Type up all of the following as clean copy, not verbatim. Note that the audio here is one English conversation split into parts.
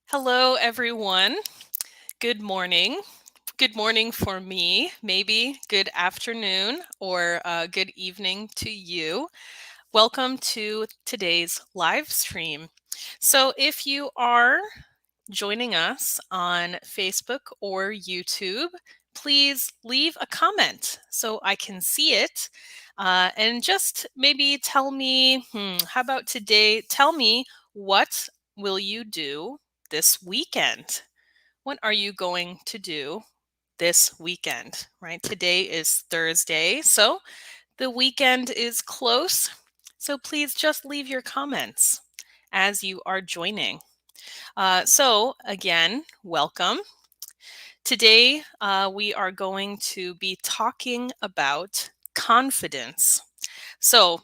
Hello, everyone. Good morning. Good morning for me, maybe good afternoon or good evening to you. Welcome to today's live stream. So, if you are joining us on Facebook or YouTube, please leave a comment so I can see it. And just maybe tell me, how about today? Tell me, what will you do this weekend? What are you going to do this weekend, right? Today is Thursday, so the weekend is close. So please just leave your comments as you are joining. So again, welcome. Today, we are going to be talking about confidence. So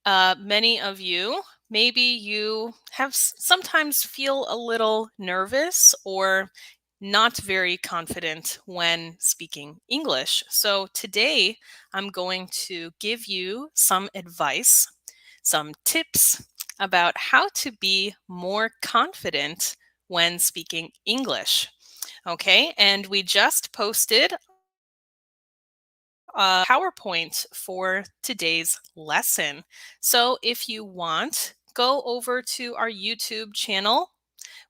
many of you, maybe you have sometimes feel a little nervous or not very confident when speaking English. So today I'm going to give you some advice, some tips about how to be more confident when speaking English. Okay, and we just posted a PowerPoint for today's lesson. So if you want, go over to our YouTube channel,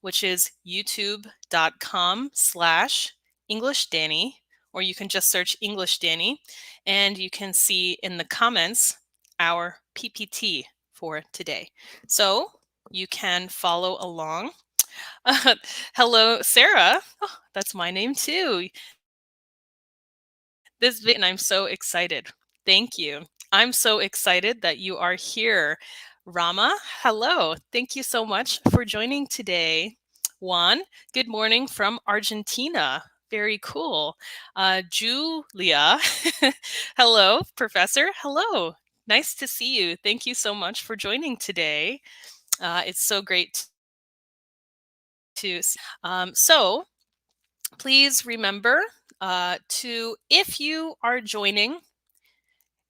which is youtube.com/English Danny, or you can just search English Danny, and you can see in the comments our PPT for today. So you can follow along. Hello, Sarah. Oh, that's my name too. And I'm so excited. Thank you. I'm so excited that you are here. Rama, hello. Thank you so much for joining today. Juan, good morning from Argentina. Very cool. Julia, hello. Professor, hello. Nice to see you. Thank you so much for joining today. It's so great to see. So please remember if you are joining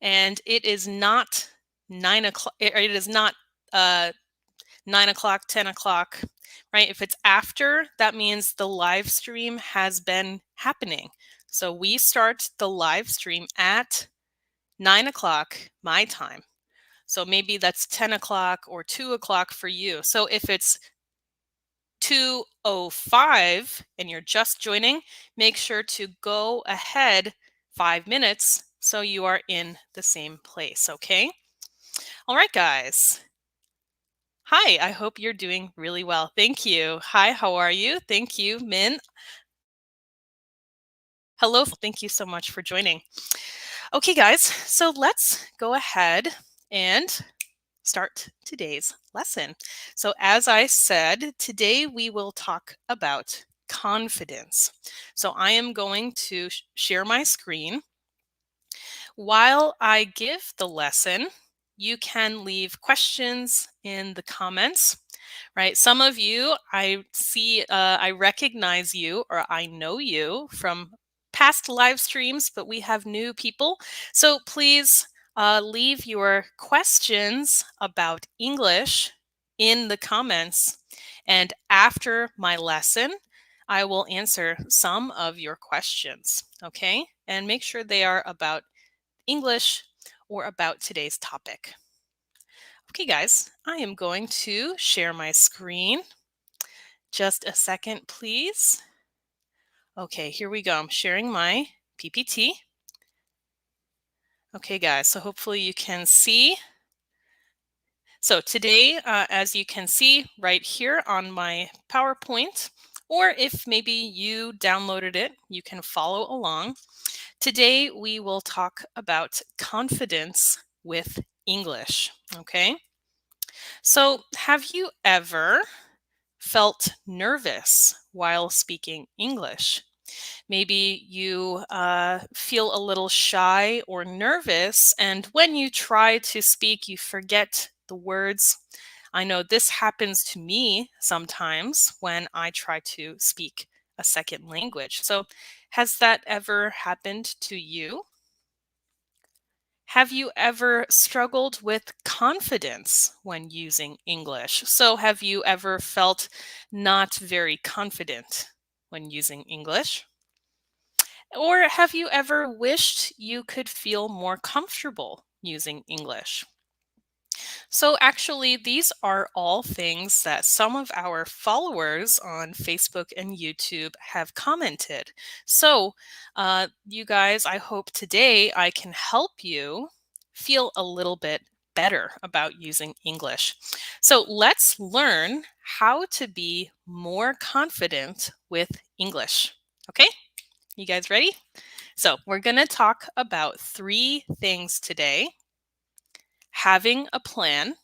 and it is not 9 o'clock, it is not 9 o'clock, 10 o'clock, right? If it's after, that means the live stream has been happening. So we start the live stream at 9 o'clock my time. So maybe that's 10 o'clock or 2 o'clock for you. So if it's 2:05 and you're just joining, make sure to go ahead 5 minutes so you are in the same place, okay? All right, guys. Hi, I hope you're doing really well. Thank you. Hi, how are you? Thank you, Min. Hello, thank you so much for joining. Okay, guys, so let's go ahead and start today's lesson. So as I said, today we will talk about confidence. So I am going to share my screen. While I give the lesson, you can leave questions in the comments, right? Some of you, I see, I recognize you or I know you from past live streams, but we have new people. So please leave your questions about English in the comments. And after my lesson, I will answer some of your questions, okay? And make sure they are about English or about today's topic. Okay, guys, I am going to share my screen. Just a second, please. Okay, here we go. I'm sharing my PPT. Okay, guys, so hopefully you can see. So today, as you can see right here on my PowerPoint, or if maybe you downloaded it, you can follow along. Today, we will talk about confidence with English, okay? So have you ever felt nervous while speaking English? Maybe you feel a little shy or nervous, and when you try to speak, you forget the words. I know this happens to me sometimes when I try to speak a second language. So has that ever happened to you? Have you ever struggled with confidence when using English? So, have you ever felt not very confident when using English? Or have you ever wished you could feel more comfortable using English? So, actually, these are all things that some of our followers on Facebook and YouTube have commented. So, you guys, I hope today I can help you feel a little bit better about using English. So, let's learn how to be more confident with English. Okay, you guys ready? So, we're going to talk about three things today: having a plan,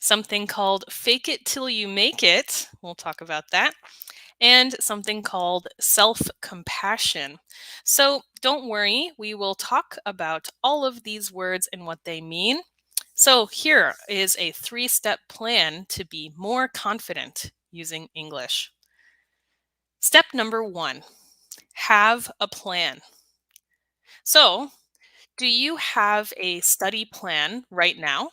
something called fake it till you make it. We'll talk about that. And something called self compassion. So don't worry, we will talk about all of these words and what they mean. So here is a 3-step plan to be more confident using English. Step number 1, have a plan. So, do you have a study plan right now?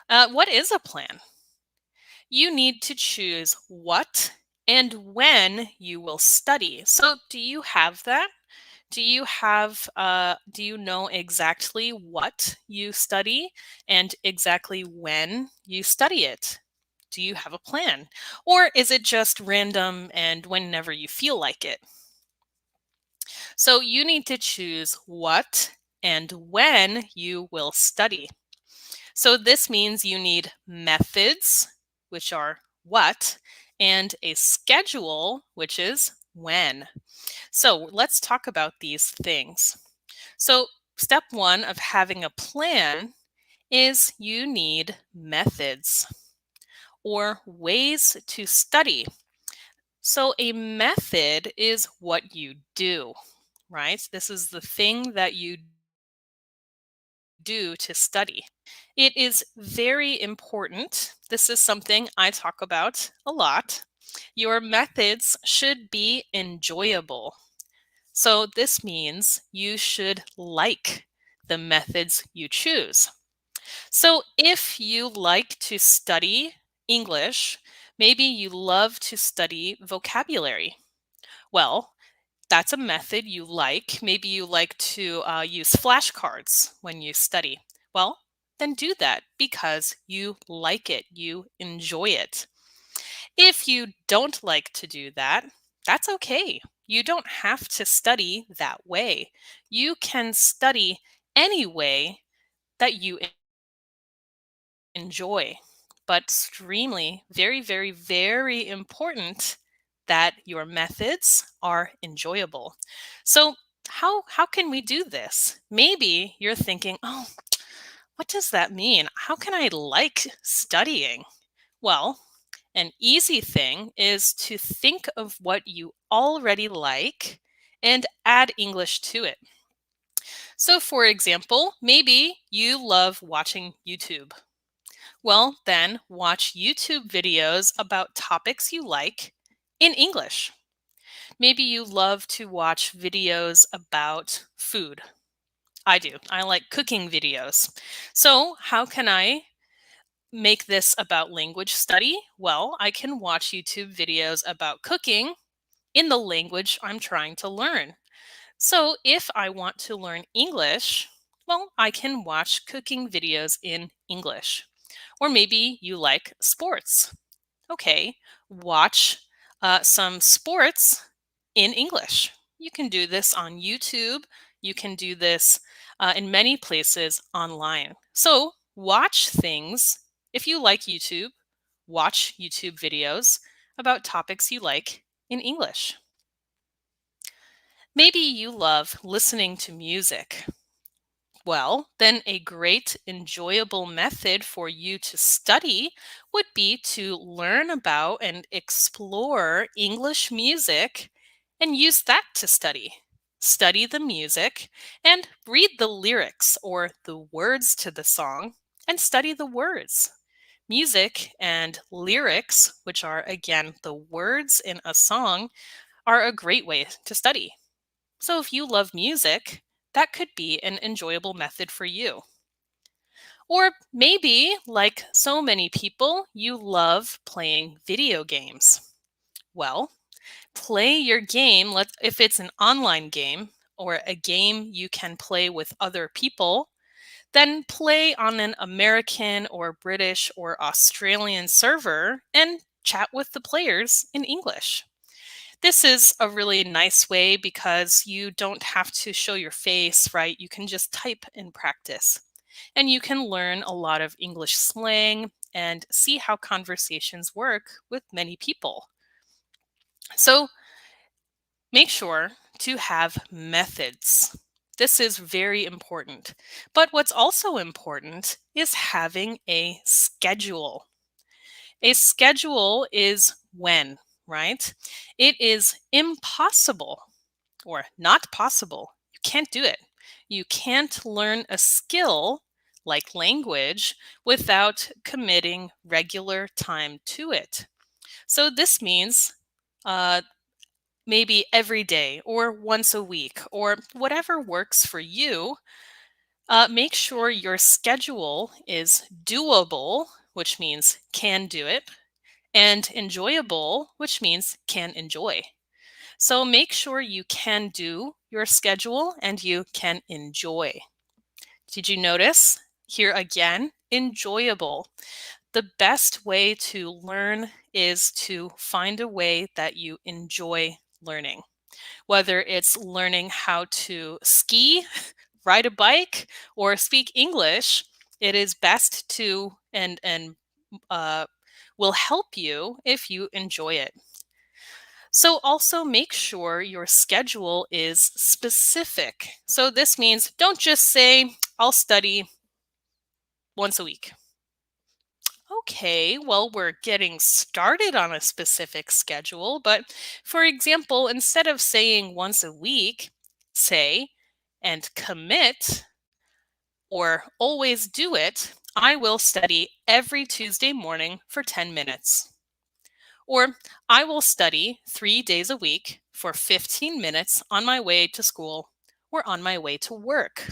What is a plan? You need to choose what and when you will study. So, do you have that? Do you know exactly what you study and exactly when you study it? Do you have a plan? Or is it just random and whenever you feel like it? So, you need to choose what and when you will study. So this means you need methods, which are what, and a schedule, which is when. So let's talk about these things. So step 1 of having a plan is you need methods or ways to study. So a method is what you do, right? This is the thing that you do to study. It is very important. This is something I talk about a lot. Your methods should be enjoyable. So, this means you should like the methods you choose. So, if you like to study English, maybe you love to study vocabulary. Well, that's a method you like. Maybe you like to use flashcards when you study. Well, then do that because you like it, you enjoy it. If you don't like to do that, that's okay. You don't have to study that way. You can study any way that you enjoy, but extremely, very, very, very important that your methods are enjoyable. So, how can we do this? Maybe you're thinking, "Oh, what does that mean? How can I like studying?" Well, an easy thing is to think of what you already like and add English to it. So, for example, maybe you love watching YouTube. Well, then watch YouTube videos about topics you like in English. Maybe you love to watch videos about food. I do. I like cooking videos. So, how can I make this about language study? Well, I can watch YouTube videos about cooking in the language I'm trying to learn. So, if I want to learn English, well, I can watch cooking videos in English. Or maybe you like sports. Okay, watch some sports in English. You can do this on YouTube. You can do this in many places online. So, watch things. If you like YouTube, watch YouTube videos about topics you like in English. Maybe you love listening to music. Well, then a great, enjoyable method for you to study would be to learn about and explore English music and use that to study. Study the music and read the lyrics or the words to the song and study the words. Music and lyrics, which are again the words in a song, are a great way to study. So if you love music, that could be an enjoyable method for you. Or maybe, like so many people, you love playing video games. Well, play your game, if it's an online game or a game you can play with other people, then play on an American or British or Australian server and chat with the players in English. This is a really nice way because you don't have to show your face, right? You can just type and practice. And you can learn a lot of English slang and see how conversations work with many people. So make sure to have methods. This is very important. But what's also important is having a schedule. A schedule is when, right? It is impossible or not possible. You can't do it. You can't learn a skill like language without committing regular time to it. So this means uh, maybe every day or once a week or whatever works for you. Make sure your schedule is doable, which means can do it, and enjoyable, which means can enjoy. So make sure you can do your schedule and you can enjoy. Did you notice? Here again, enjoyable. The best way to learn is to find a way that you enjoy learning. Whether it's learning how to ski, ride a bike, or speak English, it is best to and uh, will help you if you enjoy it. So also make sure your schedule is specific. So this means don't just say, I'll study once a week. Okay, well, we're getting started on a specific schedule, but for example, instead of saying once a week, say and commit or always do it, I will study every Tuesday morning for 10 minutes. Or I will study 3 days a week for 15 minutes on my way to school or on my way to work.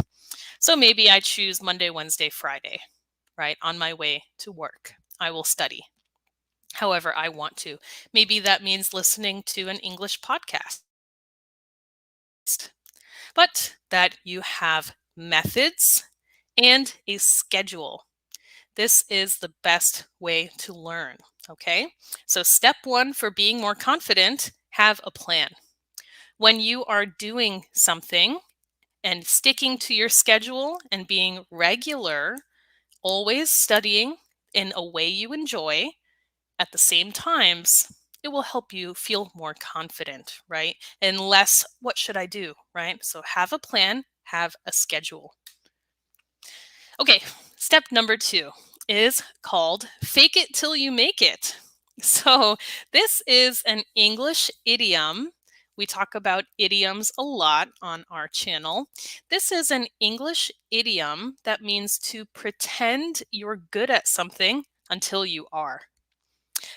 So maybe I choose Monday, Wednesday, Friday, right? On my way to work, I will study however I want to. Maybe that means listening to an English podcast, but that you have methods and a schedule. This is the best way to learn, okay? So step one for being more confident, have a plan. When you are doing something and sticking to your schedule and being regular, always studying in a way you enjoy at the same times, it will help you feel more confident, right? And less, what should I do, right? So have a plan, have a schedule. Okay, step number 2 is called fake it till you make it. So this is an English idiom. We talk about idioms a lot on our channel. This is an English idiom that means to pretend you're good at something until you are.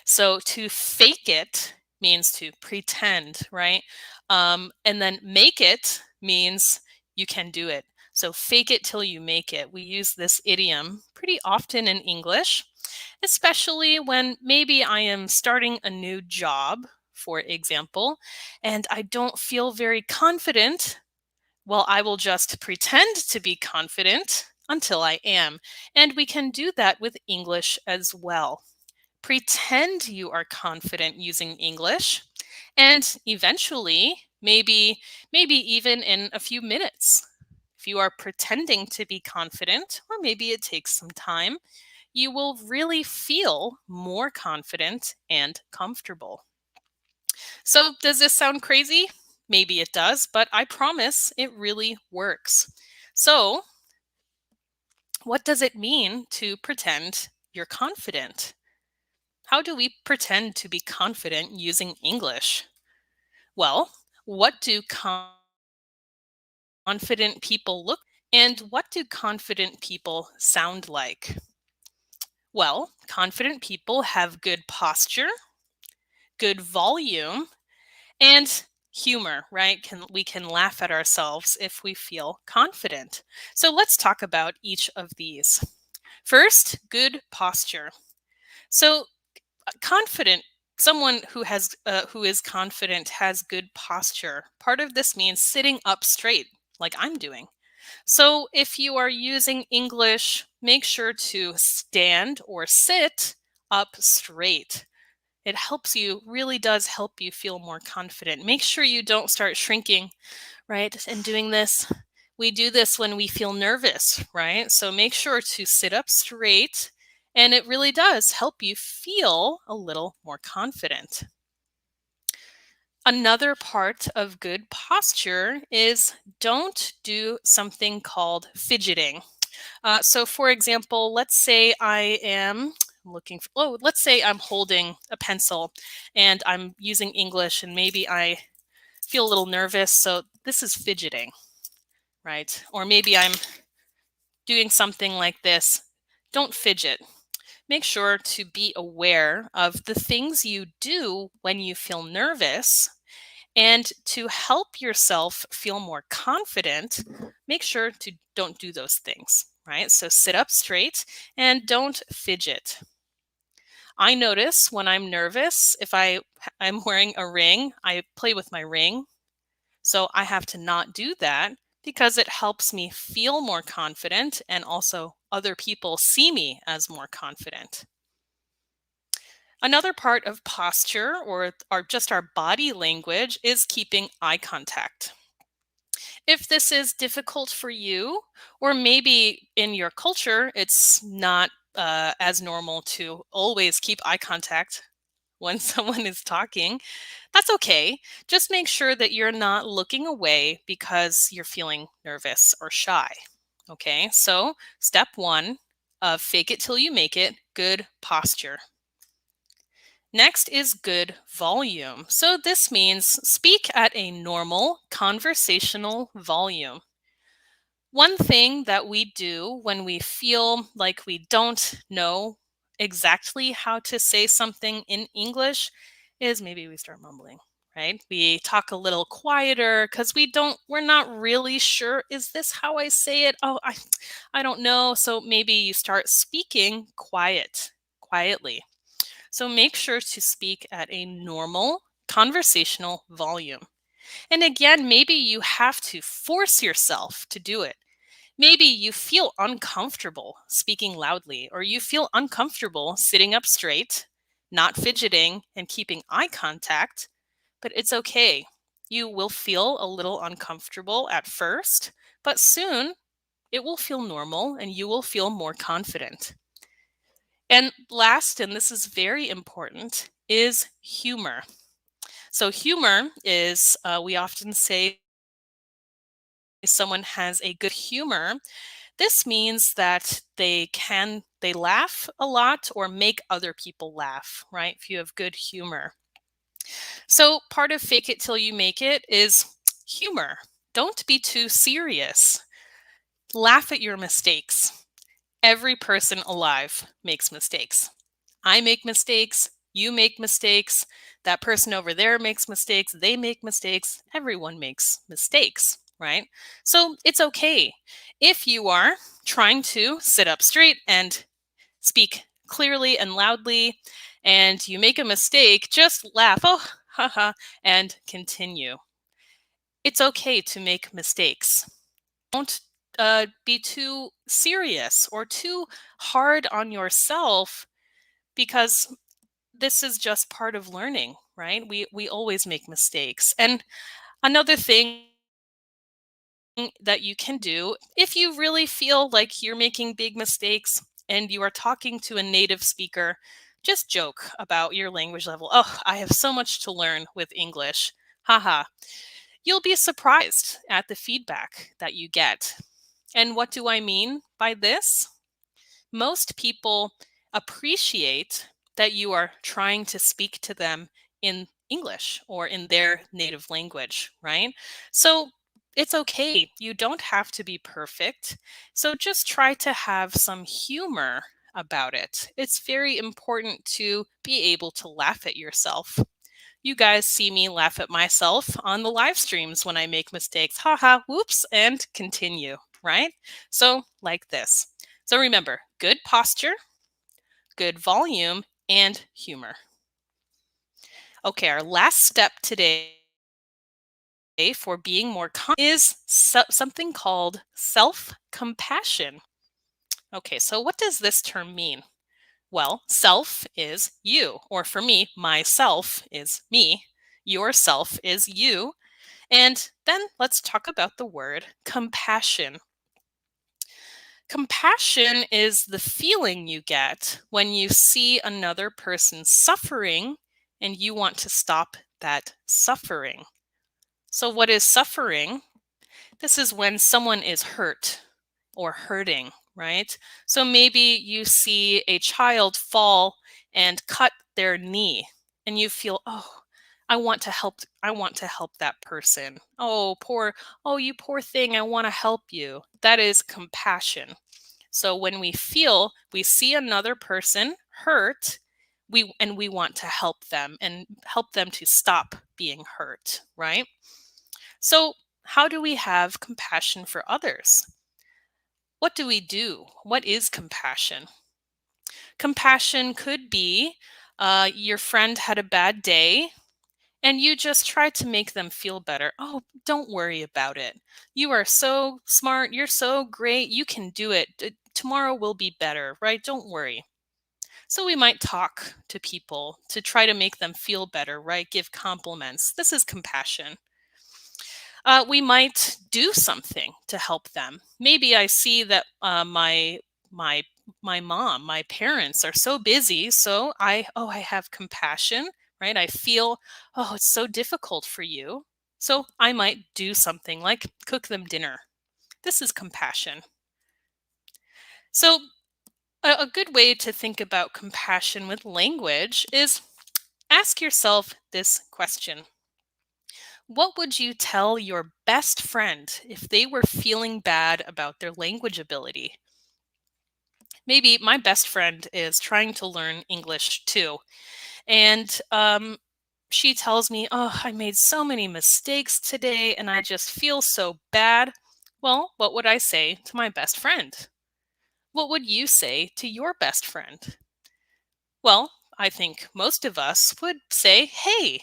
So to fake it means to pretend, right? And then make it means you can do it. So fake it till you make it. We use this idiom pretty often in English, especially when maybe I am starting a new job, for example, and I don't feel very confident. Well, I will just pretend to be confident until I am. And we can do that with English as well. Pretend you are confident using English, and eventually, maybe even in a few minutes, if you are pretending to be confident, or maybe it takes some time, you will really feel more confident and comfortable. So does this sound crazy? Maybe it does, but I promise it really works. So what does it mean to pretend you're confident? How do we pretend to be confident using English? Well, what do confident people look and what do confident people sound like? Well, confident people have good posture, good volume, and humor, right? We can laugh at ourselves if we feel confident. So let's talk about each of these. First, good posture. So confident someone who is confident has good posture. Part of this means sitting up straight like I'm doing. So if you are using English, make sure to stand or sit up straight. It helps you, really does help you feel more confident. Make sure you don't start shrinking, right? And doing this. We do this when we feel nervous, right? So make sure to sit up straight, and it really does help you feel a little more confident. Another part of good posture is don't do something called fidgeting. So for example, let's say I am let's say I'm holding a pencil and I'm using English and maybe I feel a little nervous. So this is fidgeting, right? Or maybe I'm doing something like this. Don't fidget. Make sure to be aware of the things you do when you feel nervous. And to help yourself feel more confident, make sure to don't do those things, right? So sit up straight and don't fidget. I notice when I'm nervous, if I'm wearing a ring, I play with my ring. So I have to not do that because it helps me feel more confident and also other people see me as more confident. Another part of posture or just our body language is keeping eye contact. If this is difficult for you, or maybe in your culture, it's not as normal to always keep eye contact when someone is talking, that's okay. Just make sure that you're not looking away because you're feeling nervous or shy. Okay, so step one of fake it till you make it, good posture. Next is good volume. So this means speak at a normal conversational volume. One thing that we do when we feel like we don't know exactly how to say something in English is maybe we start mumbling, right? We talk a little quieter because we're not really sure, is this how I say it? Oh, I don't know. So maybe you start speaking quietly. So make sure to speak at a normal conversational volume. And again, maybe you have to force yourself to do it. Maybe you feel uncomfortable speaking loudly, or you feel uncomfortable sitting up straight, not fidgeting, and keeping eye contact, but it's okay. You will feel a little uncomfortable at first, but soon it will feel normal and you will feel more confident. And last, and this is very important, is humor. So, humor is, we often say someone has a good humor. This means that they laugh a lot or make other people laugh, right? If you have good humor. So part of fake it till you make it is humor. Don't be too serious. Laugh at your mistakes. Every person alive makes mistakes. I make mistakes. You make mistakes. That person over there makes mistakes. They make mistakes. Everyone makes mistakes, right? So it's okay if you are trying to sit up straight and speak clearly and loudly and you make a mistake, just laugh, oh, haha, and continue. It's okay to make mistakes. Don't be too serious or too hard on yourself because this is just part of learning, right? We always make mistakes. And another thing that you can do if you really feel like you're making big mistakes and you are talking to a native speaker, just joke about your language level. Oh, I have so much to learn with English. Haha. You'll be surprised at the feedback that you get. And what do I mean by this? Most people appreciate that you are trying to speak to them in English or in their native language, right? So it's okay. You don't have to be perfect. So just try to have some humor about it. It's very important to be able to laugh at yourself. You guys see me laugh at myself on the live streams when I make mistakes. Haha, whoops, and continue, right? So, like this. So, remember good posture, good volume, and humor. Okay, our last step today for being more is something called self compassion. Okay, so what does this term mean? Well, self is you, or for me, myself is me, yourself is you. And then let's talk about the word compassion. Compassion is the feeling you get when you see another person suffering and you want to stop that suffering. So, what is suffering? This is when someone is hurt or hurting, right? So maybe you see a child fall and cut their knee and you feel, "Oh, I want to help that person. Oh, you poor thing, I want to help you." That is compassion. So when we see another person hurt, we want to help them and help them to stop being hurt, right? So, how do we have compassion for others? What do we do? What is compassion? Compassion could be your friend had a bad day and you just try to make them feel better. Oh, don't worry about it. You are so smart. You're so great. You can do it. Tomorrow will be better, right? Don't worry. So we might talk to people to try to make them feel better, right? Give compliments. This is compassion. We might do something to help them. Maybe I see that my my mom, my parents are so busy, so I have compassion, right? I feel, oh, it's so difficult for you. So I might do something like cook them dinner. This is compassion. So a good way to think about compassion with language is ask yourself this question. What would you tell your best friend if they were feeling bad about their language ability? Maybe my best friend is trying to learn English too. And she tells me, "Oh, I made so many mistakes today and I just feel so bad." Well, what would I say to my best friend? What would you say to your best friend? Well, I think most of us would say, "Hey,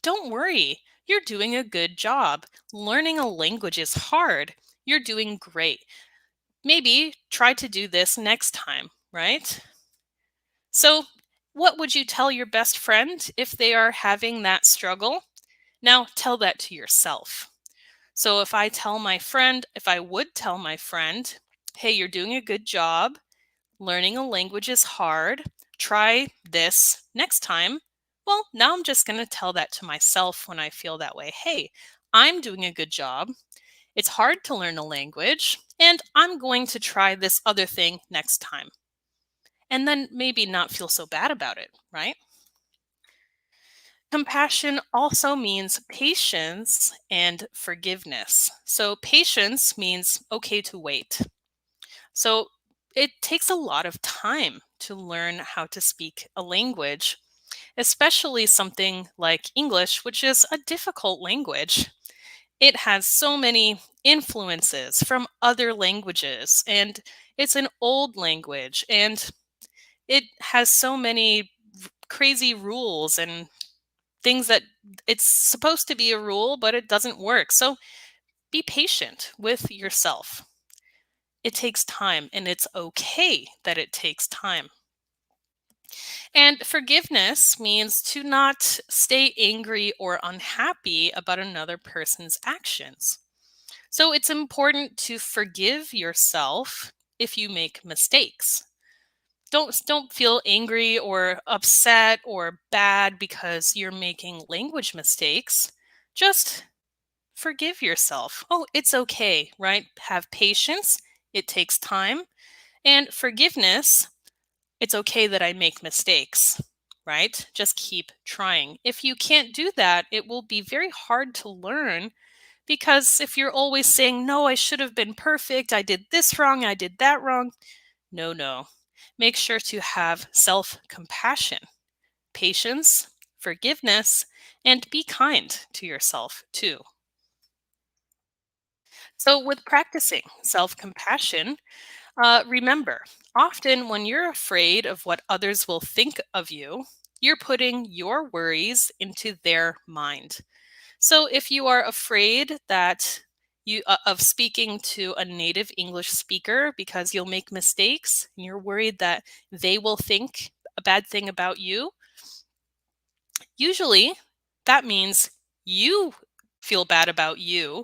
don't worry. You're doing a good job. Learning a language is hard. You're doing great. Maybe try to do this next time," right? So, what would you tell your best friend if they are having that struggle? Now, tell that to yourself. So, if I would tell my friend, "Hey, you're doing a good job. Learning a language is hard. Try this next time." Well, now I'm just going to tell that to myself when I feel that way. Hey, I'm doing a good job. It's hard to learn a language, and I'm going to try this other thing next time. And then maybe not feel so bad about it, right? Compassion also means patience and forgiveness. So, patience means okay to wait. So it takes a lot of time to learn how to speak a language, especially something like English, which is a difficult language. It has so many influences from other languages, and it's an old language, and it has so many crazy rules and things that it's supposed to be a rule, but it doesn't work. So be patient with yourself. It takes time, and it's okay that it takes time. And forgiveness means to not stay angry or unhappy about another person's actions. So it's important to forgive yourself if you make mistakes. Don't feel angry or upset or bad because you're making language mistakes. Just forgive yourself. Oh, it's okay, right? Have patience. It takes time. And forgiveness, it's okay that I make mistakes, right? Just keep trying. If you can't do that, it will be very hard to learn because if you're always saying, "No, I should have been perfect, I did this wrong, I did that wrong." No, no. Make sure to have self compassion, patience, forgiveness, and be kind to yourself too. So, with practicing self compassion, remember, often when you're afraid of what others will think of you, you're putting your worries into their mind. So if you are afraid that of speaking to a native English speaker because you'll make mistakes and you're worried that they will think a bad thing about you, usually that means you feel bad about you.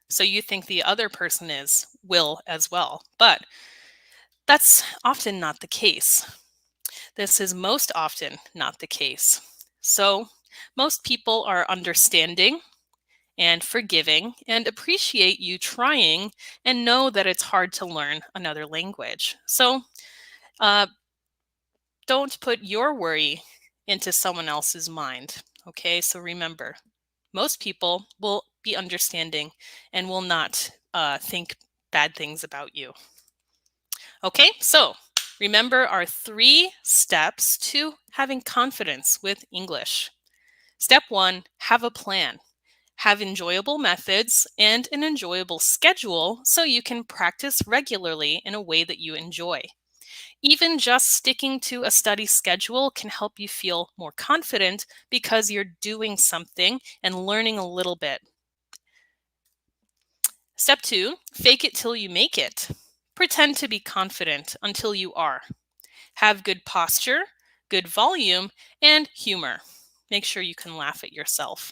So you think the other person is will as well. But that's often not the case. This is most often not the case. So most people are understanding and forgiving and appreciate you trying and know that it's hard to learn another language. So uh, don't put your worry into someone else's mind. Okay, so remember, most people will be understanding and will not think bad things about you. Okay, so remember our 3 steps to having confidence with English. Step 1, have a plan. Have enjoyable methods and an enjoyable schedule so you can practice regularly in a way that you enjoy. Even just sticking to a study schedule can help you feel more confident because you're doing something and learning a little bit. Step 2, fake it till you make it. Pretend to be confident until you are. Have good posture, good volume, and humor. Make sure you can laugh at yourself.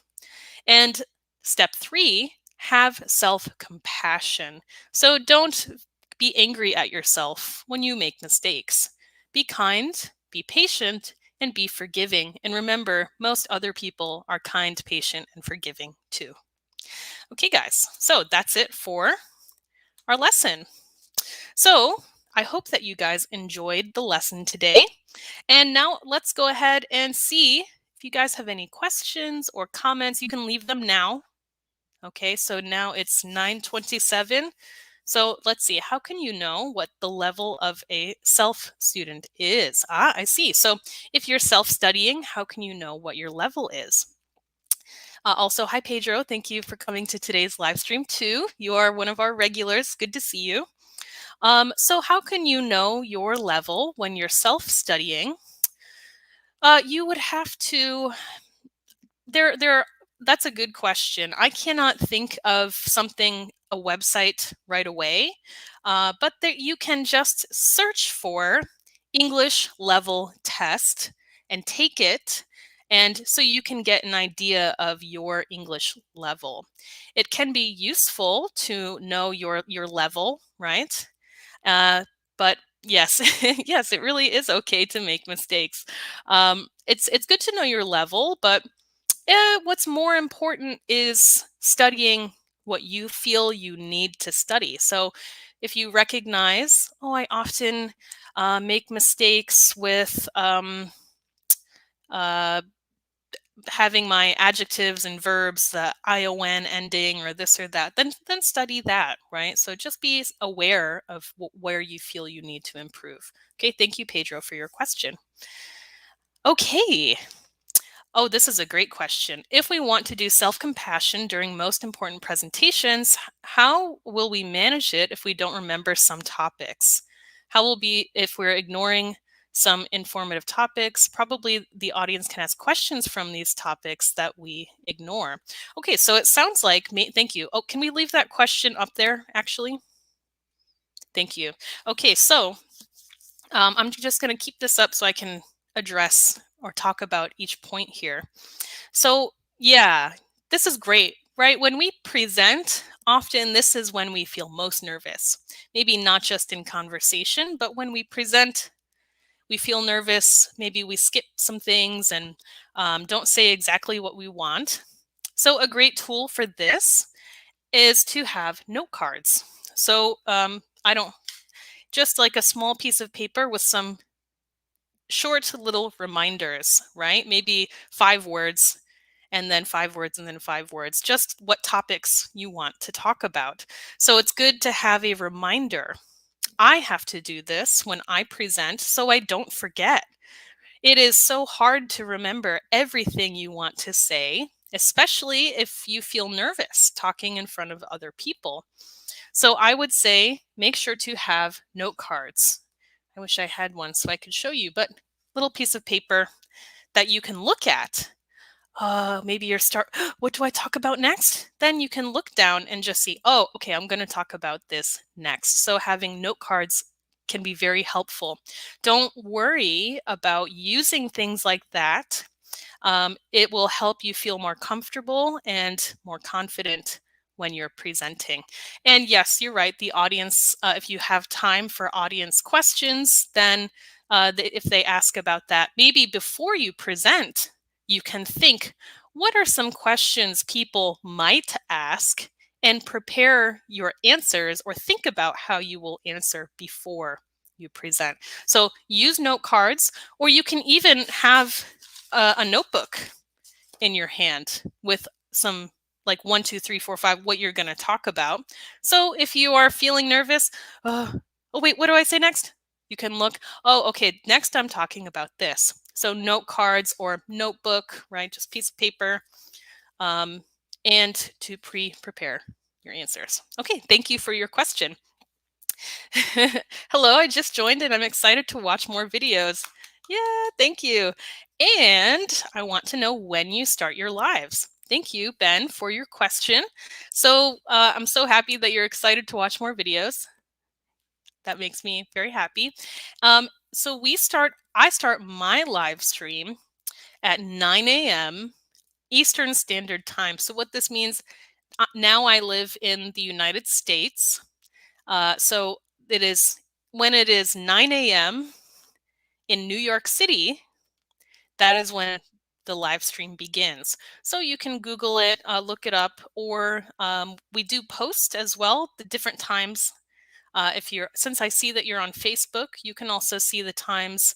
And step 3, have self compassion. So don't be angry at yourself when you make mistakes. Be kind, be patient, and be forgiving. And remember, most other people are kind, patient, and forgiving too. Okay, guys, so that's it for our lesson. So I hope that you guys enjoyed the lesson today. And now let's go ahead and see if you guys have any questions or comments. You can leave them now. Okay, so now it's 9:27. So let's see, how can you know what the level of a self student is? I see. So if you're self-studying, how can you know what your level is? Also, hi Pedro, thank you for coming to today's live stream too. You are one of our regulars, good to see you. So how can you know your level when you're self-studying? You would have to there that's a good question. I cannot think of something a website right away, but there, you can just search for English level test and take it, and so you can get an idea of your English level. It can be useful to know your level, right? uh, but yes, yes, it really is okay to make mistakes. It's good to know your level, but what's more important is studying what you feel you need to study. So if you recognize, oh, I often make mistakes with uh, having my adjectives and verbs, the ion ending or this or that, then study that, right? So just be aware of where you feel you need to improve. Okay, thank you, Pedro, for your question. Okay. Oh, this is a great question. If we want to do self-compassion during most important presentations, how will we manage it if we don't remember some topics? How will be if we're ignoring some informative topics? Probably the audience can ask questions from these topics that we ignore. Okay, so it sounds like me. Thank you. Oh, can we leave that question up there, actually? Thank you. Okay, so I'm just going to keep this up so I can address or talk about each point here. So, yeah, this is great, right? When we present, often this is when we feel most nervous. Maybe not just in conversation, but when we present, we feel nervous. Maybe we skip some things and don't say exactly what we want. So, a great tool for this is to have note cards. So, I don't just like a small piece of paper with some short little reminders, right? Maybe 5 words and then 5 words and then 5 words, just what topics you want to talk about. So it's good to have a reminder. I have to do this when I present so I don't forget. It is so hard to remember everything you want to say, especially if you feel nervous talking in front of other people. So I would say make sure to have note cards. I wish I had one so I could show you, but little piece of paper that you can look at. Maybe you're what do I talk about next? Then you can look down and just see, oh, okay, I'm going to talk about this next. So having note cards can be very helpful. Don't worry about using things like that. It will help you feel more comfortable and more confident when you're presenting. And yes, you're right. The audience, if you have time for audience questions, then if they ask about that, maybe before you present, you can think, what are some questions people might ask, and prepare your answers or think about how you will answer before you present. So use note cards, or you can even have a notebook in your hand with some like 1, 2, 3, 4, 5, what you're going to talk about. So if you are feeling nervous, oh wait, what do I say next? You can look, oh, okay, next I'm talking about this. So note cards or notebook, right? Just piece of paper, and to prepare your answers. Okay, thank you for your question. Hello, I just joined and I'm excited to watch more videos. Yeah, thank you. And I want to know when you start your lives. Thank you, Ben, for your question. So I'm so happy that you're excited to watch more videos. That makes me very happy. So I start my live stream at 9 a.m. Eastern Standard Time. So what this means, now I live in the United States. So it is when it is 9 a.m. in New York City, that is when the live stream begins. So you can Google it, look it up, or we do post as well, the different times. Since I see that you're on Facebook, you can also see the times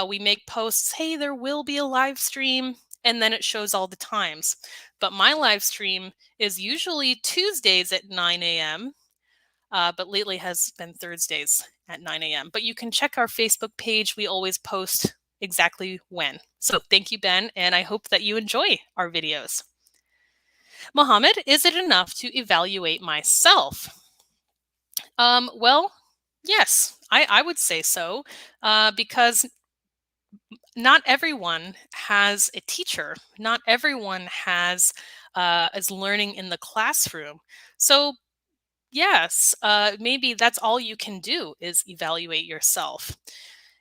we make posts. Hey, there will be a live stream, and then it shows all the times. But my live stream is usually Tuesdays at 9 a.m. But lately has been Thursdays at 9 a.m. But you can check our Facebook page. We always post exactly when. So thank you, Ben, and I hope that you enjoy our videos. Mohammed, is it enough to evaluate myself? Well, yes, I would say so, because not everyone has a teacher. Not everyone is learning in the classroom. So yes, maybe that's all you can do is evaluate yourself.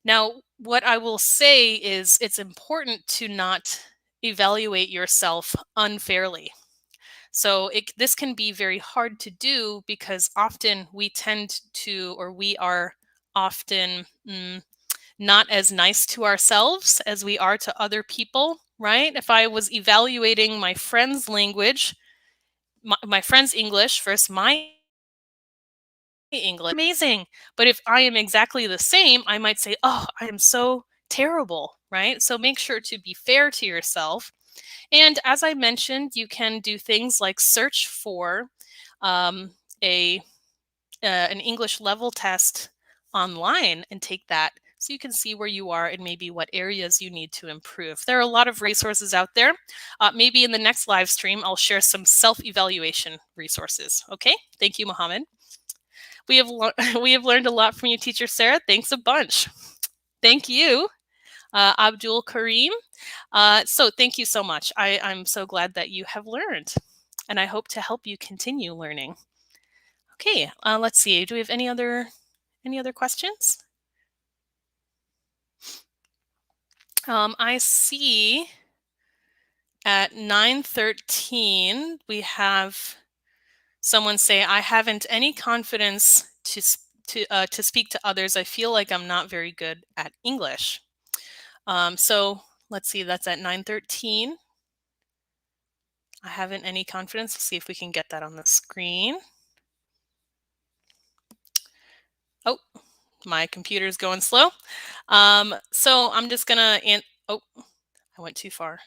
Now, what I will say is it's important to not evaluate yourself unfairly. So this can be very hard to do because often we tend to, or we are often not as nice to ourselves as we are to other people, right? If I was evaluating my friend's language, my friend's English versus my English, amazing. But if I am exactly the same, I might say, oh, I am so terrible, right? So make sure to be fair to yourself. And as I mentioned, you can do things like search for um, an English level test online and take that so you can see where you are and maybe what areas you need to improve. There are a lot of resources out there. Maybe in the next live stream, I'll share some self-evaluation resources. Okay, thank you, Mohammed. We have we have learned a lot from you, teacher Sarah. Thanks a bunch. Thank you, Abdul Karim. So thank you so much. I'm so glad that you have learned, and I hope to help you continue learning. Okay, let's see. Do we have any other questions? I see at 9:13 we have someone say, I haven't any confidence to speak to others. I feel like I'm not very good at English. So let's see, that's at 9:13. I haven't any confidence. Let's see if we can get that on the screen. Oh, my computer's going slow. So I'm just gonna, oh, I went too far.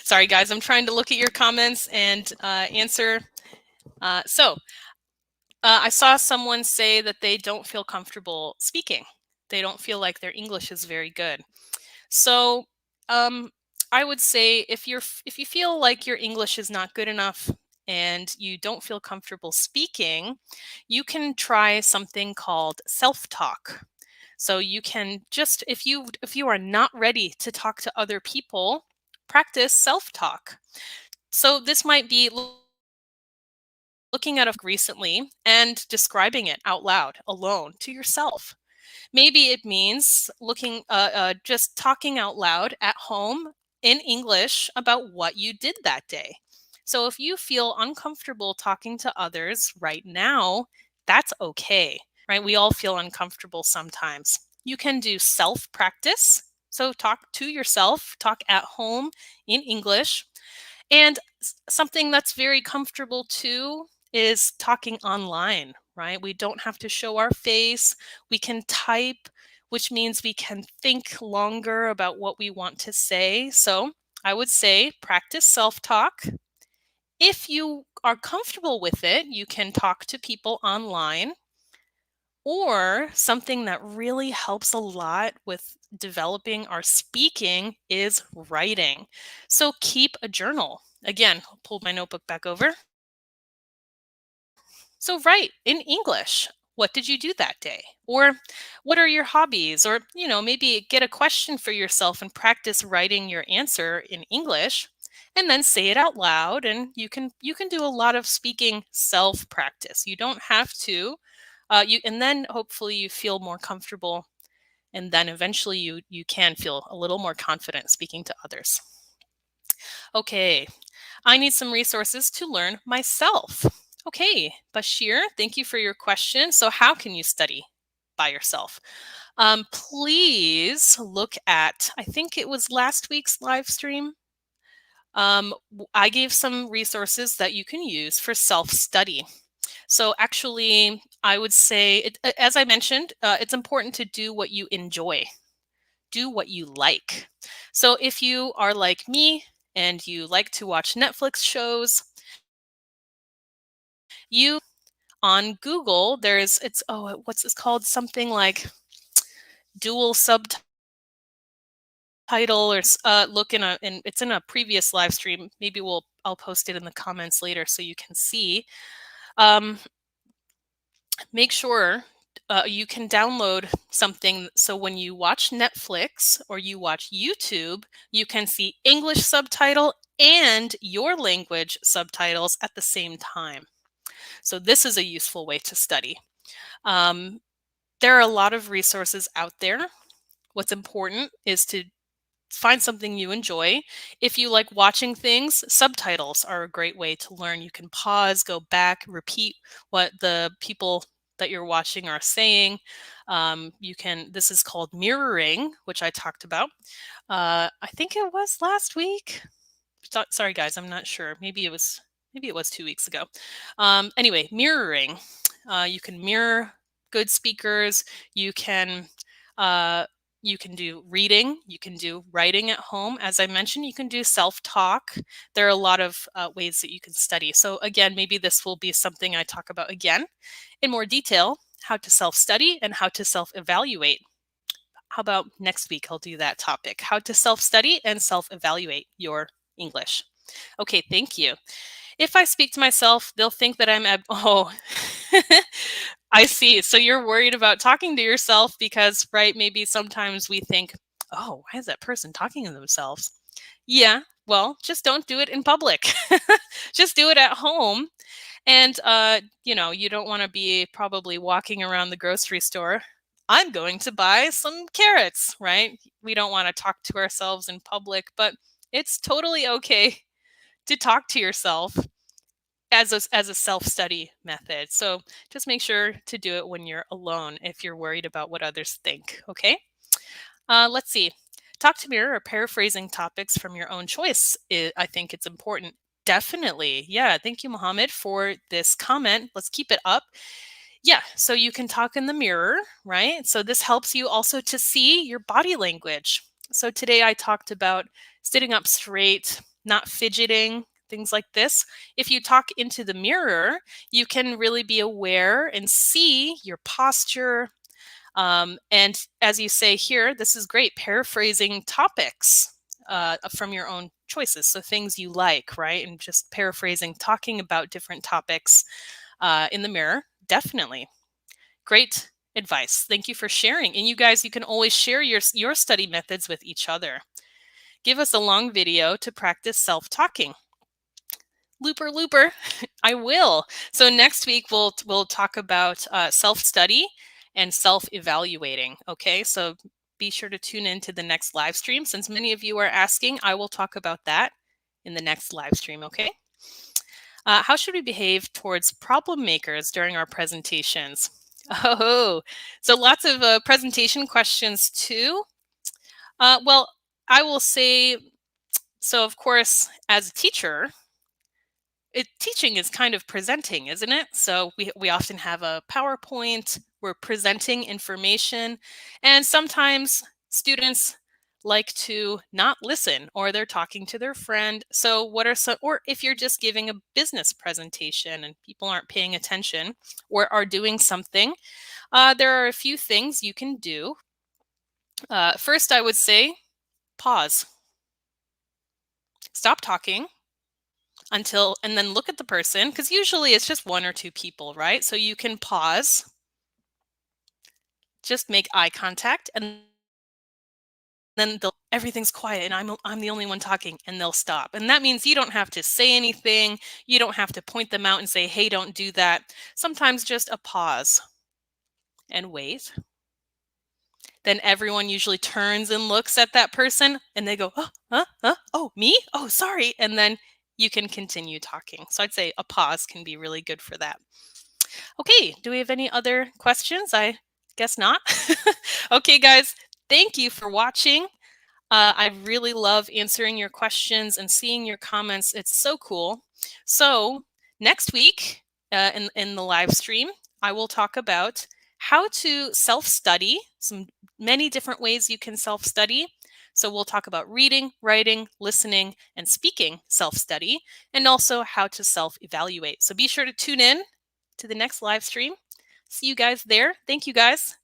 Sorry guys, I'm trying to look at your comments and answer. I saw someone say that they don't feel comfortable speaking. They don't feel like their English is very good. So, um, I would say if you feel like your English is not good enough and you don't feel comfortable speaking, you can try something called self-talk. So you can just if you are not ready to talk to other people, practice self-talk. So this might be looking at a recently and describing it out loud alone to yourself. Maybe it means just talking out loud at home in English about what you did that day. So if you feel uncomfortable talking to others right now, that's okay, right? We all feel uncomfortable sometimes. You can do self practice. So talk to yourself, talk at home in English. And something that's very comfortable too is talking online, right? We don't have to show our face. We can type, which means we can think longer about what we want to say. So I would say practice self talk. If you are comfortable with it, you can talk to people online. Or something that really helps a lot with developing our speaking is writing. So keep a journal. Again, I'll pull my notebook back over. So write in English. What did you do that day? Or what are your hobbies? Or, maybe get a question for yourself and practice writing your answer in English and then say it out loud, and you can do a lot of speaking self practice. You don't have to you and then hopefully you feel more comfortable, and then eventually you can feel a little more confident speaking to others. Okay, I need some resources to learn myself. Okay, Bashir, thank you for your question. So how can you study by yourself? Please look at, I think it was last week's live stream. I gave some resources that you can use for self-study. So actually, I would say, as I mentioned, it's important to do what you enjoy, do what you like. So if you are like me and you like to watch Netflix shows, you on Google, what's this called? Something like dual subtitle, or look in it's in a previous live stream. Maybe I'll post it in the comments later so you can see. Um, Make sure you can download something so when you watch Netflix or you watch YouTube, you can see English subtitle and your language subtitles at the same time. So this is a useful way to study. Um, there are a lot of resources out there. What's important is to find something you enjoy. If you like watching things, subtitles are a great way to learn. You can pause, go back, repeat what the people that you're watching are saying. This is called mirroring, which I talked about. I think it was last week. Sorry, guys, I'm not sure. Maybe it was 2 weeks ago. Anyway, mirroring. You can mirror good speakers. You can uh, you can do reading. You can do writing at home. As I mentioned, you can do self-talk. There are a lot of ways that you can study. So again, maybe this will be something I talk about again in more detail, how to self-study and how to self-evaluate. How about next week? I'll do that topic, how to self-study and self-evaluate your English. Okay, thank you. If I speak to myself, they'll think that oh, I see. So you're worried about talking to yourself because, right, maybe sometimes we think, oh, why is that person talking to themselves? Yeah, well, just don't do it in public. Just do it at home. And, you don't want to be probably walking around the grocery store. I'm going to buy some carrots, right? We don't want to talk to ourselves in public, but it's totally okay to talk to yourself as a self-study method. So just make sure to do it when you're alone if you're worried about what others think, okay? Let's see. Talk to mirror or paraphrasing topics from your own choice. I think it's important. Definitely. Yeah. Thank you, Mohammed, for this comment. Let's keep it up. Yeah. So you can talk in the mirror, right? So this helps you also to see your body language. So today I talked about sitting up straight, not fidgeting, things like this. If you talk into the mirror, you can really be aware and see your posture, And as you say here, this is great, paraphrasing topics from your own choices. So things you like, right? And just paraphrasing, talking about different topics in the mirror. Definitely. Great advice. Thank you for sharing. And you guys, you can always share your study methods with each other. Give us a long video to practice self-talking. Looper, looper. I will. So next week we'll talk about self-study and self-evaluating. Okay, so be sure to tune in to the next live stream. Since many of you are asking, I will talk about that in the next live stream. Okay. How should we behave towards problem makers during our presentations? Oh, so lots of presentation questions too. Well, I will say, so of course, as a teacher, teaching is kind of presenting, isn't it? So we often have a PowerPoint, we're presenting information, and sometimes students like to not listen or they're talking to their friend. So what are some, or if you're just giving a business presentation and people aren't paying attention or are doing something, there are a few things you can do. First, I would say pause. Stop talking until, and then look at the person, because usually it's just one or two people, right? So you can pause, just make eye contact, and then everything's quiet and I'm the only one talking, and they'll stop. And that means you don't have to say anything. You don't have to point them out and say, hey, don't do that. Sometimes just a pause and wait. Then everyone usually turns and looks at that person and they go, oh, me? Oh, sorry. And then you can continue talking. So I'd say a pause can be really good for that. Okay, do we have any other questions? I guess not. Okay, guys, thank you for watching. I really love answering your questions and seeing your comments. It's so cool. So next week in the live stream, I will talk about how to self-study, many different ways you can self-study. So we'll talk about reading, writing, listening, and speaking self-study, and also how to self-evaluate. So be sure to tune in to the next live stream. See you guys there. Thank you, guys.